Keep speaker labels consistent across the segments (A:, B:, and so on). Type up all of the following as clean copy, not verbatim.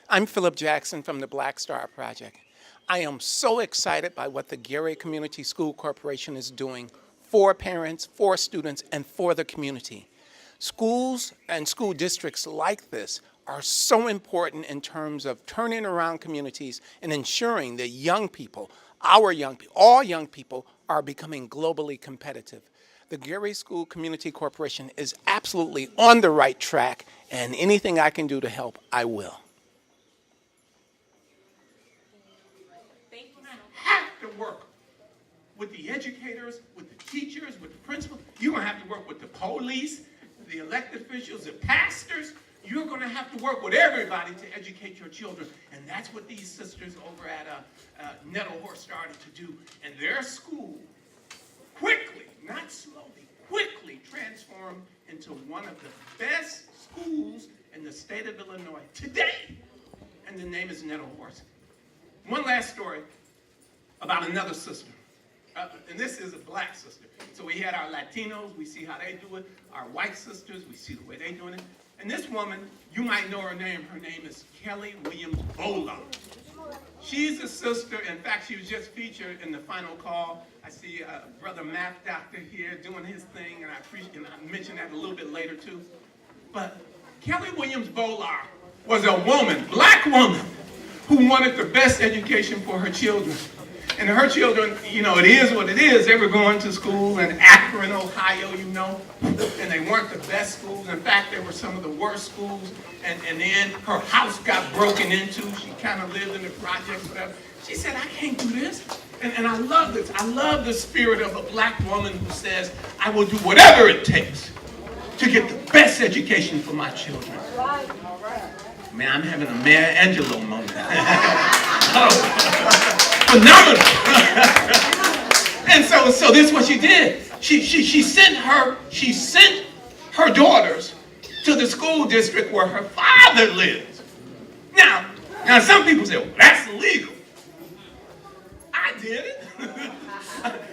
A: I'm Philip Jackson from the Black Star Project. I am so excited by what the Gary Community School Corporation is doing for parents, for students, and for the community. Schools and school districts like this are so important in terms of turning around communities and ensuring that young people, our young people, all young people, are becoming globally competitive. The Gary School Community Corporation is absolutely on the right track, and anything I can do to help, I will.
B: Have to work with the educators, with the teachers, with the principals. You're going to have to work with the police, the elected officials, the pastors. You're going to have to work with everybody to educate your children. And that's what these sisters over at Nettlehorse started to do. And their school quickly, not slowly, quickly transformed into one of the best schools in the state of Illinois today. And the name is Nettlehorse. One last story about another sister. And this is a black sister. So we had our Latinos, we see how they do it. Our white sisters, we see the way they're doing it. And this woman, you might know her name. Her name is Kelly Williams Bolar. She's a sister. In fact, she was just featured in the final call. I see Brother Math Doctor here doing his thing, and I mentioned that a little bit later too. But Kelly Williams Bolar was a woman, black woman, who wanted the best education for her children. And her children, you know, it is what it is. They were going to school in Akron, Ohio, you know, and they weren't the best schools. In fact, they were some of the worst schools. And then her house got broken into. She kind of lived in the projects, whatever. She said, I can't do this. And I love this. I love the spirit of a black woman who says, I will do whatever it takes to get the best education for my children. Man, I'm having a Maya Angelou moment. Phenomenal. And so this is what she did. She sent her daughters to the school district where her father lives. Now some people say, well, that's illegal. I did it.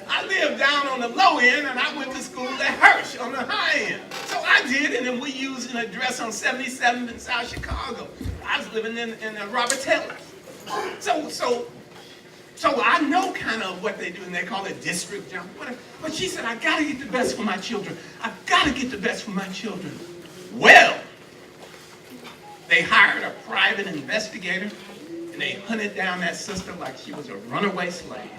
B: I lived down on the low end, and I went to school at Hirsch on the high end. So I did, and then we used an address on 77th in South Chicago. I was living in Robert Taylor. So I know kind of what they do, and they call it district jump, whatever. But she said, I got to get the best for my children. I've got to get the best for my children. Well, they hired a private investigator, and they hunted down that sister like she was a runaway slave.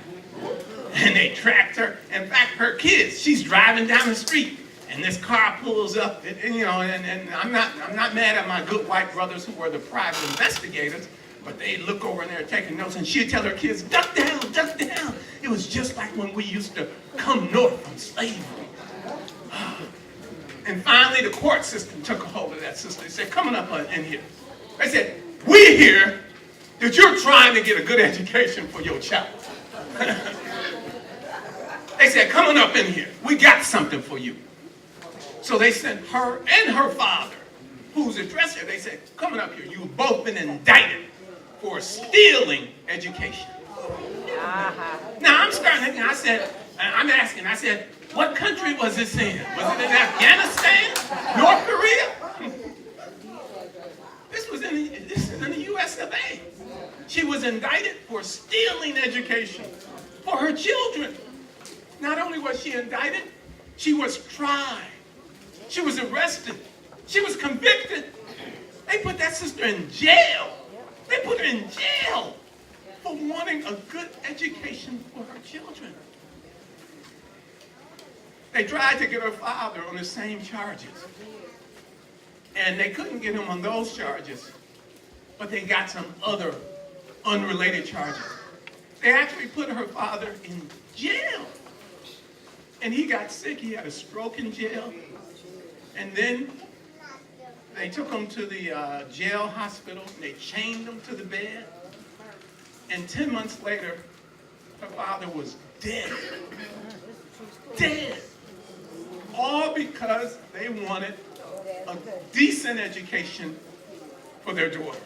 B: And they tracked her. In fact, her kids, she's driving down the street, and this car pulls up, and you know, and I'm not mad at my good white brothers who were the private investigators, but they look over and they're taking notes, and she'd tell her kids, duck down, duck down. It was just like when we used to come north from slavery. And finally, the court system took a hold of that sister. They said, coming up in here. They said, we hear that you're trying to get a good education for your child. They said, coming up in here, we got something for you. So they sent her and her father, who's a dresser, they said, coming up here, you've both been indicted for stealing education. Now I'm starting, I said, what country was this in? Was it in Afghanistan? North Korea? This is in the US of A. She was indicted for stealing education for her children. Not only was she indicted, she was tried. She was arrested. She was convicted. They put that sister in jail. They put her in jail for wanting a good education for her children. They tried to get her father on the same charges. And they couldn't get him on those charges, but they got some other unrelated charges. They actually put her father in jail. And he got sick. He had a stroke in jail. And then they took him to the jail hospital. They chained him to the bed. And 10 months later, her father was dead. Dead. All because they wanted a decent education for their daughter.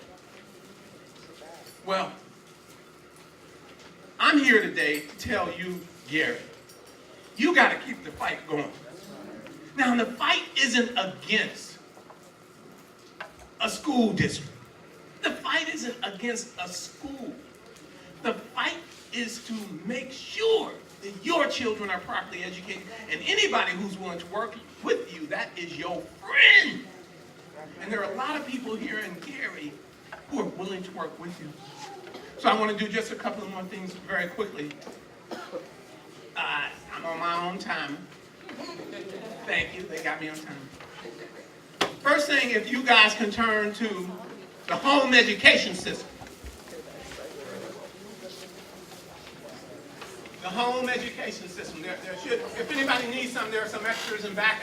B: Well, I'm here today to tell you, Gary, you got to keep the fight going. Now, the fight isn't against a school district. The fight isn't against a school. The fight is to make sure that your children are properly educated, and anybody who's willing to work with you, that is your friend. And there are a lot of people here in Gary who are willing to work with you. So I want to do just a couple of more things very quickly. I'm on my own time. Thank you, they got me on time. First thing, if you guys can turn to the home education system. The home education system. There should, if anybody needs some, there are some extras in back.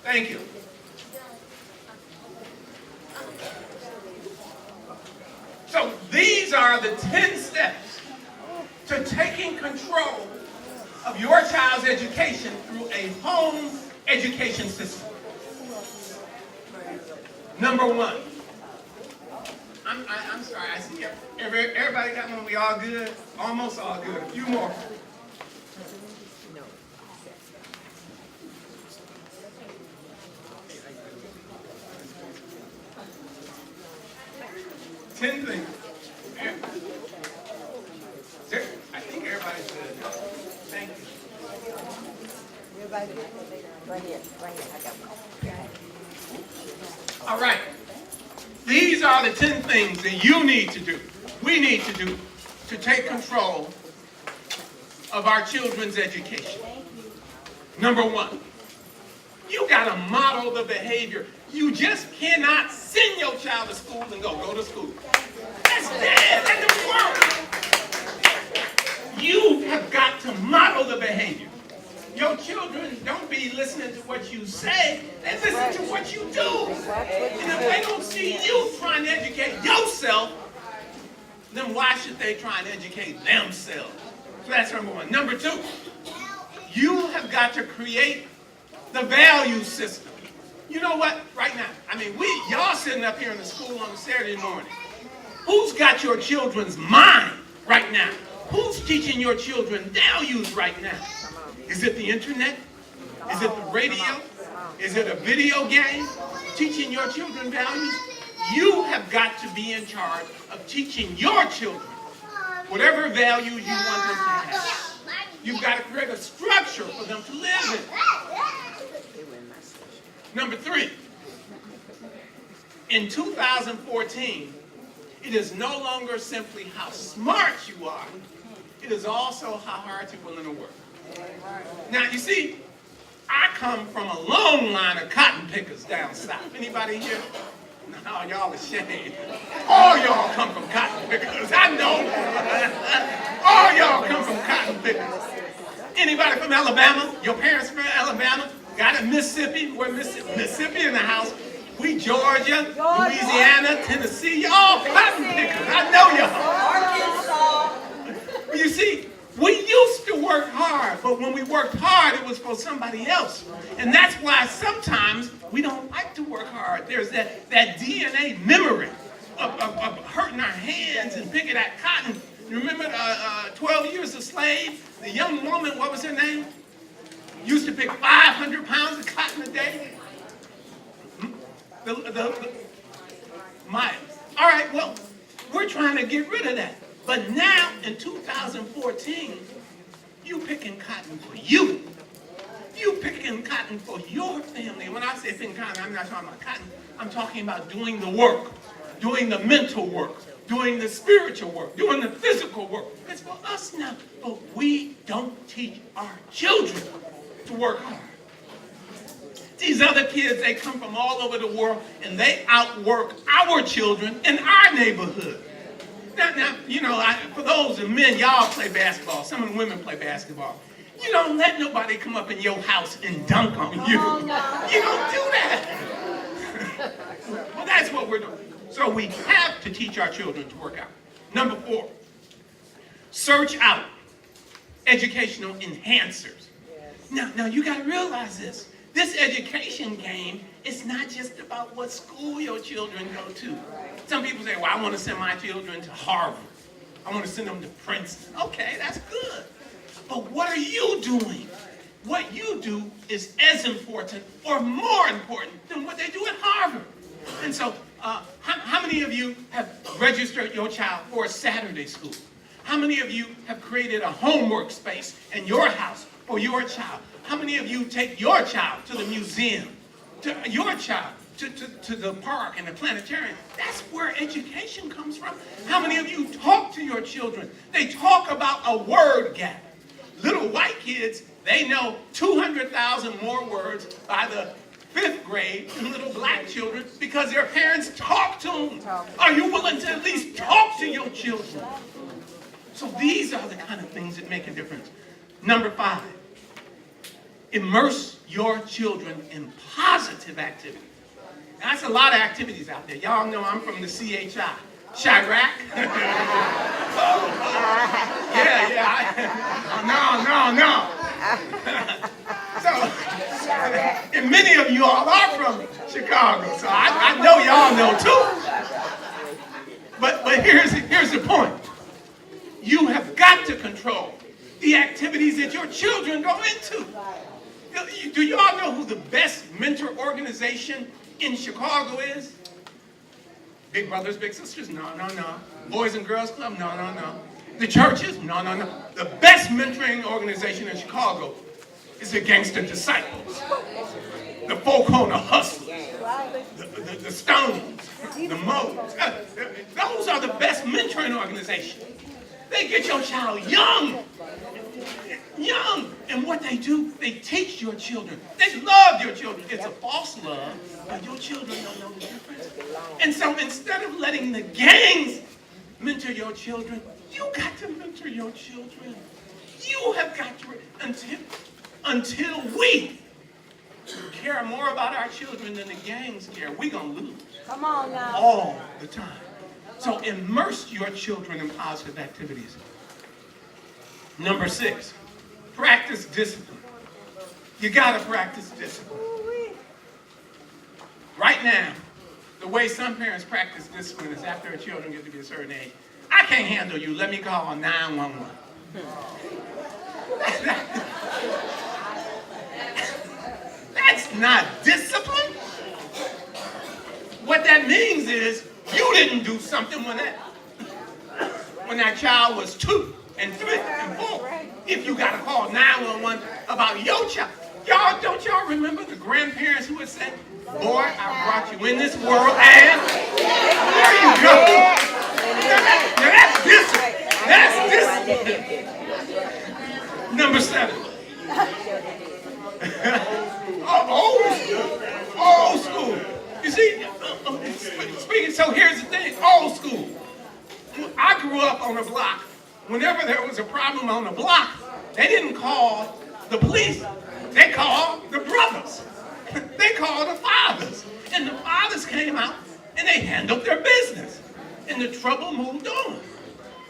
B: Thank you. So these are the 10 steps to taking control of your child's education through a home education system. Number one. I'm sorry, I see everybody got one. We all good? Almost all good. A few more. Ten things. I think everybody's good. Thank you.
C: Everybody good? Right here, I got one.
B: All right. These are the 10 things that you need to do, we need to do, to take control of our children's education. Number one, you got to model the behavior. You just cannot send your child to school and go to school. That's dead. That doesn't work. You have got to model the behavior. Your children don't be listening to what you say, they listen to what you do. And if they don't see you trying to educate yourself, then why should they try and educate themselves? So that's number one. Number two, you have got to create the value system. You know what? Right now, I mean, y'all sitting up here in the school on a Saturday morning. Who's got your children's mind right now? Who's teaching your children values right now? Is it the internet? Is it the radio? Is it a video game? Teaching your children values? You have got to be in charge of teaching your children whatever values you want them to have. You've got to create a structure for them to live in. Number three, in 2014, it is no longer simply how smart you are, it is also how hard you're willing to work. Now, you see, I come from a long line of cotton pickers down south. Anybody here? No, y'all ashamed. All y'all come from cotton pickers. I know. All y'all come from cotton pickers. Anybody from Alabama? Your parents from Alabama? Got it? Mississippi? We're Mississippi in the house. We Georgia, Louisiana, Tennessee. Y'all cotton pickers. I know y'all. Arkansas. You see, we used to work hard, but when we worked hard, it was for somebody else. And that's why sometimes we don't like to work hard. There's that DNA memory of hurting our hands and picking that cotton. You remember 12 Years a Slave? The young woman, what was her name? Used to pick 500 pounds of cotton a day. Maya. All right, well, we're trying to get rid of that. But now, in 2014, you picking cotton for you. You picking cotton for your family. When I say picking cotton, I'm not talking about cotton. I'm talking about doing the work, doing the mental work, doing the spiritual work, doing the physical work. It's for us now. But we don't teach our children to work hard. These other kids, they come from all over the world, and they outwork our children in our neighborhood. Now, you know, for those of men, y'all play basketball. Some of the women play basketball. You don't let nobody come up in your house and dunk on you. You don't do that. Well, that's what we're doing. So we have to teach our children to work out. Number 4, search out educational enhancers. Now you got to realize this. This education game is not just about what school your children go to. Some people say, well, I want to send my children to Harvard. I want to send them to Princeton. Okay, that's good. But what are you doing? What you do is as important or more important than what they do at Harvard. And so, how many of you have registered your child for a Saturday school? How many of you have created a homework space in your house for your child? How many of you take your child to the museum, to your child, to the park and the planetarium? That's where education comes from. How many of you talk to your children? They talk about a word gap. Little white kids, they know 200,000 more words by the 5th grade than little black children because their parents talk to them. Are you willing to at least talk to your children? So these are the kind of things that make a difference. Number 5, immerse your children in positive activities. Now, that's a lot of activities out there. Y'all know I'm from the CHI. Chirac. No. So, and many of you all are from Chicago, so I know y'all know too. But here's the point. You have got to control the activities that your children go into. Do you all know who the best mentor organization in Chicago is? Big Brothers, Big Sisters? No. Boys and Girls Club? No. The churches? No. The best mentoring organization in Chicago is the Gangster Disciples, the Four Corner Hustlers, the Stones, the Moes. Those are the best mentoring organizations. They get your child young. And what they do, they teach your children. They love your children. It's a false love, but your children don't know the difference. And so instead of letting the gangs mentor your children, you got to mentor your children. You have got to, until we care more about our children than the gangs care, we're going to lose.
C: Come on now.
B: All the time. So immerse your children in positive activities. Number 6, practice discipline. You gotta practice discipline. Right now, the way some parents practice discipline is after their children get to be a certain age. I can't handle you, let me call 911. That's not discipline. What that means is you didn't do something when that child was 2 and 3 and 4. If you got to call 911 about your child. Don't y'all remember the grandparents who would say, boy, I brought you in this world and there you go. Now that's discipline. That's discipline. Number 7. Old school. You see, speaking, so here's the thing, old school. I grew up on a block. Whenever there was a problem on the block, they didn't call the police. They called the brothers. They called the fathers. And the fathers came out and they handled their business. And the trouble moved on.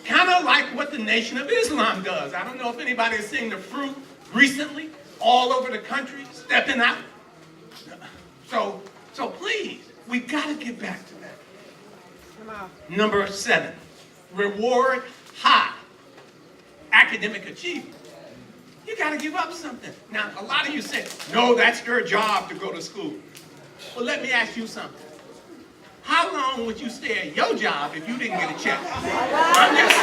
B: Kind of like what the Nation of Islam does. I don't know if anybody's seen the fruit recently, all over the country, stepping out. So please, we got to get back to that.
C: Come on.
B: Number 7, reward high academic achievement. You got to give up something. Now, a lot of you say, no, that's your job to go to school. Well, let me ask you something. How long would you stay at your job if you didn't get a check? I'm just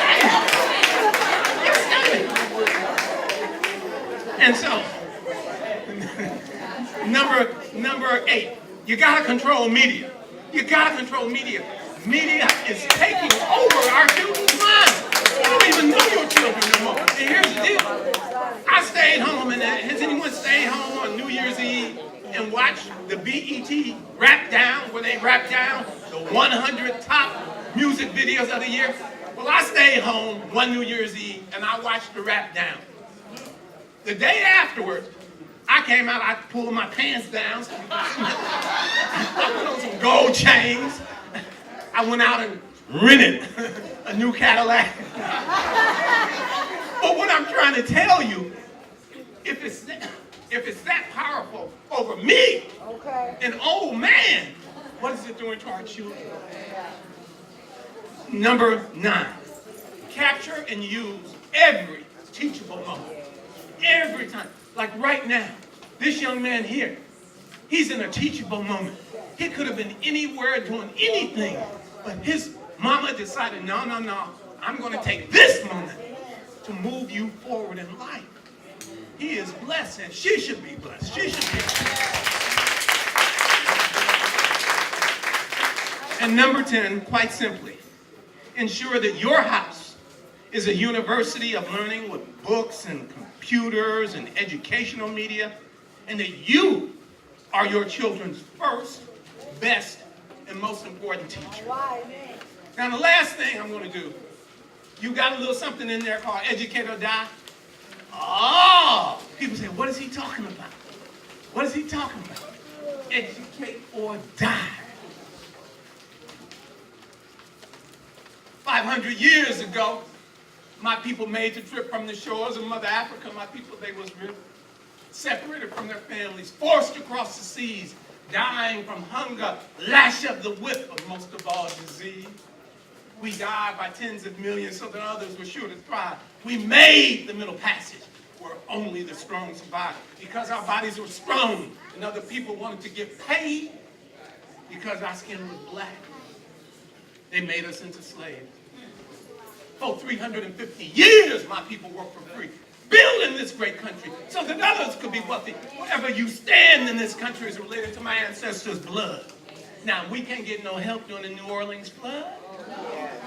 B: saying. And so, number 8, you got to control media. You got to control media. Media is taking over our children's minds. You don't even know your children anymore. And here's the deal. I stayed home, and has anyone stayed home on New Year's Eve and watched the BET Rap Down, where they rap down the 100 top music videos of the year? Well, I stayed home one New Year's Eve, and I watched the Rap Down. The day afterwards, I came out, I pulled my pants down, I put on some gold chains. I went out and rented a new Cadillac. But what I'm trying to tell you, if it's that powerful over me, an old man, what is it doing to our children? Number 9, capture and use every teachable moment. every time. Like right now, this young man here, he's in a teachable moment. He could have been anywhere doing anything, but his mama decided, no, no, no, I'm going to take this moment to move you forward in life. He is blessed, and she should be blessed. She should be blessed. And number 10, quite simply, ensure that your house is a university of learning with books and computers and educational media, and that you are your children's first, best, and most important teacher. Now, the last thing I'm going to do, you got a little something in there called Educate or Die. Oh, people say, what is he talking about? What is he talking about? Educate or die. 500 years ago, my people made the trip from the shores of Mother Africa. My people, they was separated from their families, forced across the seas, dying from hunger, lash of the whip, but most of all, disease. We died by tens of millions so that others were sure to thrive. We made the Middle Passage where only the strong survived. Because our bodies were strong and other people wanted to get paid because our skin was black, they made us into slaves. For 350 years, my people worked for free, building this great country so that others could be wealthy. Wherever you stand in this country is related to my ancestors' blood. Now, we can't get no help during the New Orleans flood.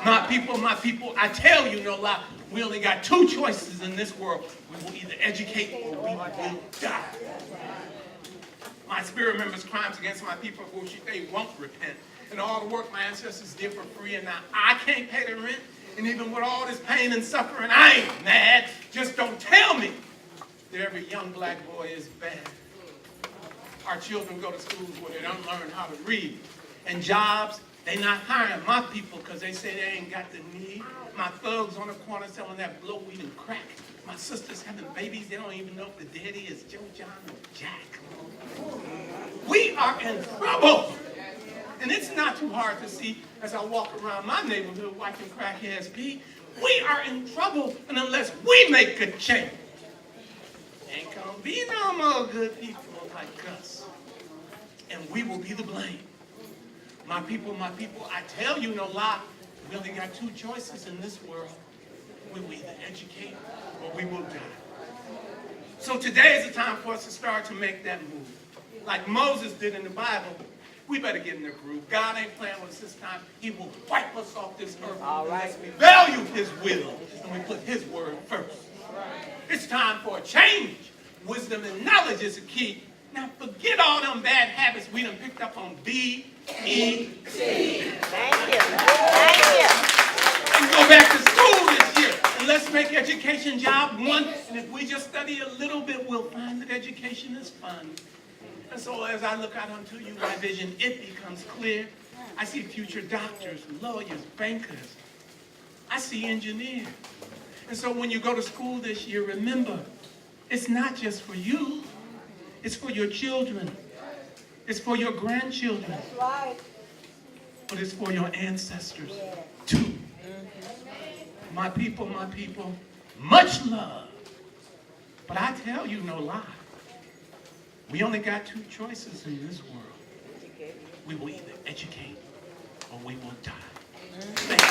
B: My people, I tell you no lie, we only got two choices in this world. We will either educate or we will die. My spirit remembers crimes against my people for which they won't repent. And all the work my ancestors did for free, and now I can't pay the rent. And even with all this pain and suffering, I ain't mad. Just don't tell me that every young black boy is bad. Our children go to schools where they don't learn how to read. And jobs, they not hiring my people because they say they ain't got the need. My thugs on the corner selling that blow weed and crack. My sisters having babies, they don't even know if the daddy is Joe, John, or Jack. We are in trouble. And it's not too hard to see as I walk around my neighborhood watching crackheads be. We are in trouble, and unless we make a change, ain't gonna be no more good people like us. And we will be the blame. My people, I tell you no lie, we only got two choices in this world. We will either educate or we will die. So today is the time for us to start to make that move. Like Moses did in the Bible, we better get in the groove. God ain't playing with us this time. He will wipe us off this earth unless we value his will and we put his word first. It's time for a change. Wisdom and knowledge is the key. Now forget all them bad habits we done picked up on B-E-T.
C: Thank you. Thank you.
B: And go back to school this year. And let's make education job one. And if we just study a little bit, we'll find that education is fun. And so as I look out unto you, my vision, it becomes clear. I see future doctors, lawyers, bankers. I see engineers. And so when you go to school this year, remember, it's not just for you. It's for your children. It's for your grandchildren.
C: That's right.
B: But it's for your ancestors, too. My people, much love. But I tell you no lie. We only got two choices in this world. We will either educate or we will die. Thank you.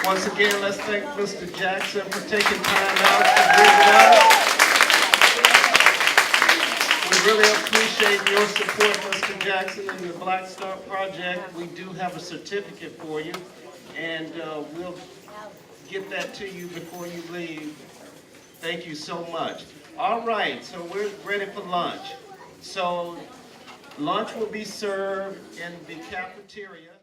D: Once again, let's thank Mr. Jackson for taking time out to visit us. We really appreciate your support, Mr. Jackson, and the Black Star Project. We do have a certificate for you, and we'll get that to you before you leave. Thank you so much. All right, so we're ready for lunch. So lunch will be served in the cafeteria.